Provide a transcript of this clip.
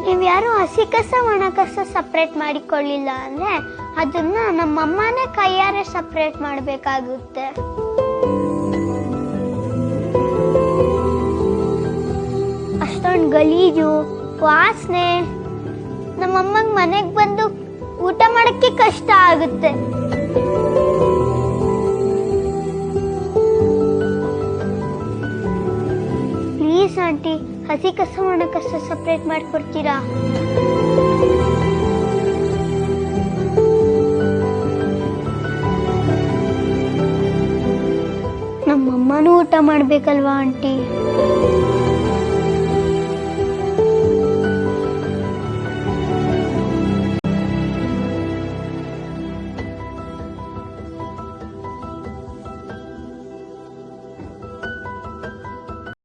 ನೀವು ಯಾರು ಹಸಿ ಕಸ ಒಣ ಕಸ ಸಪ್ರೇಟ್ ಮಾಡಿಕೊಳ್ಳಿಲ್ಲ ಅಂದ್ರೆ ಅದನ್ನ ನಮ್ಮಮ್ಮನೇ ಕೈಯಾರೆ ಸಪ್ರೇಟ್ ಮಾಡಬೇಕಾಗುತ್ತೆ. ಅಷ್ಟೊಂದು ಗಲೀಜು ವಾಸನೆ, ನಮ್ಮಮ್ಮಂಗೆ ಮನೆಗೆ ಬಂದು ಊಟ ಮಾಡಕ್ಕೆ ಕಷ್ಟ ಆಗುತ್ತೆ. ಪ್ಲೀಸ್ ಆಂಟಿ, ಹಸಿ ಕಸ ಒಣ ಕಸ ಸಪ್ರೇಟ್ ಮಾಡಿಕೊಡ್ತೀರಾ? ನಮ್ಮಮ್ಮನೂ ಊಟ ಮಾಡ್ಬೇಕಲ್ವಾ ಆಂಟಿ?